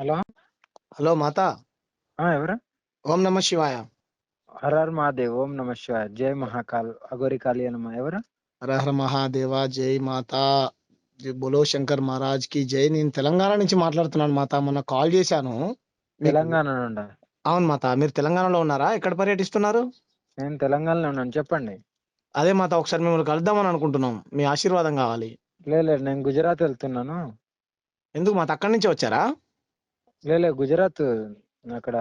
Hello! Hello మాత. ఎవరు? ఓం నమ శివాయ. హర హర్ మహాదేవ్. ఓం నమ శివాయ. జై మహాకాల్ అఘోరి కాళీ నమ. ఎవరు? హర హర మహాదేవ. జై మాతా. జై బోలో శంకర్ మహారాజ్ కి జై. నేను తెలంగాణ నుంచి మాట్లాడుతున్నాను మాత. మొన్న కాల్ చేశాను మీకు. తెలంగాణ నుండా? అవును మాత. మీరు తెలంగాణలో ఉన్నారా? ఎక్కడ పర్యటిస్తున్నారు? నేను తెలంగాణలో ఉన్నాను. చెప్పండి. అదే మాత, ఒకసారి మిమ్మల్ని కలుద్దామని అనుకుంటున్నాం. మీ ఆశీర్వాదం కావాలి. లేదు, నేను గుజరాత్ వెళ్తున్నాను. ఎందుకు మాత, అక్కడి నుంచే వచ్చారా? గుజరాత్ అక్కడ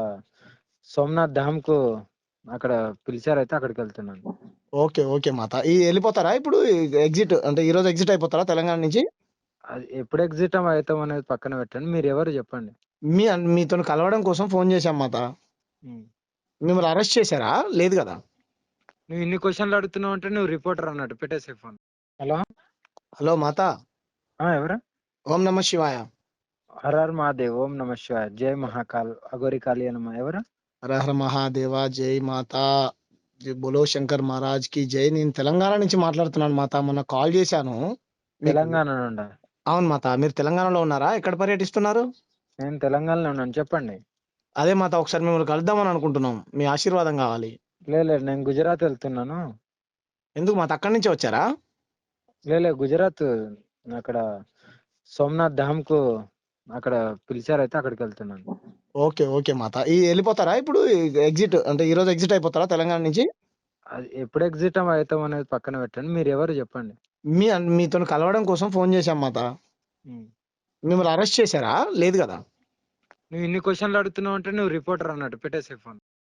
సోమనాథ్ ధామ్ కు అక్కడ పిలిచారైతే అక్కడికి వెళ్తున్నాను. ఓకే ఓకే మాత. వెళ్ళిపోతారా ఇప్పుడు? ఎగ్జిట్ అంటే ఈ రోజు ఎగ్జిట్ అయిపోతారా తెలంగాణ నుంచి? అది ఎప్పుడు ఎగ్జిట్ అవుతాం అనేది పక్కన పెట్టండి. మీరు ఎవరు చెప్పండి. మీతో కలవడం కోసం ఫోన్ చేశాం మాత. ఉమ్. మిమ్మల్ని అరెస్ట్ చేశారా? లేదు కదా. నువ్వు ఇన్ని క్వశ్చన్లు అడుగుతున్నావు అంటే నువ్వు రిపోర్టర్ అన్నట్టు. పెట్టేసే ఫోన్. హలో! హలో మాత. ఎవరు? ఓం నమ శివాయ. హర హర్ మహాదేవ్. ఓం నమ శివాయ. జై మహాకాల్ అఘోరి కాళీ నమ. ఎవరు? హర హర మహాదేవ. జై మాతా. జై బోలో శంకర్ మహారాజ్ కి జై. నేను తెలంగాణ నుంచి మాట్లాడుతున్నాను మాత. మొన్న కాల్ చేశాను మీకు. తెలంగాణ నుండా? అవును మాత. మీరు తెలంగాణలో ఉన్నారా? ఎక్కడ పర్యటిస్తున్నారు? నేను తెలంగాణలో ఉన్నాను. చెప్పండి. అదే మాత, ఒకసారి మిమ్మల్ని కలుద్దామని అనుకుంటున్నాం. మీ ఆశీర్వాదం కావాలి. లేదు, నేను గుజరాత్ వెళ్తున్నాను. ఎందుకు మాత, అక్కడి నుంచే వచ్చారా? గుజరాత్ అక్కడ సోమనాథ్ ధామ్ కు అక్కడ పిలిచారైతే అక్కడికి వెళ్తున్నాను. ఓకే ఓకే మాత. వెళ్ళిపోతారా ఇప్పుడు? ఎగ్జిట్ అంటే ఈ రోజు ఎగ్జిట్ అయిపోతారా తెలంగాణ నుంచి? అది ఎప్పుడు ఎగ్జిట్ అవుతాం అనేది పక్కన పెట్టండి. మీరు ఎవరు చెప్పండి. మీతో కలవడం కోసం ఫోన్ చేశాం మాత. ఉమ్. మిమ్మల్ని అరెస్ట్ చేశారా? లేదు కదా. నువ్వు ఇన్ని క్వశ్చన్లు అడుగుతున్నావు అంటే నువ్వు రిపోర్టర్ అన్నట్టు. పెట్టేసే ఫోన్.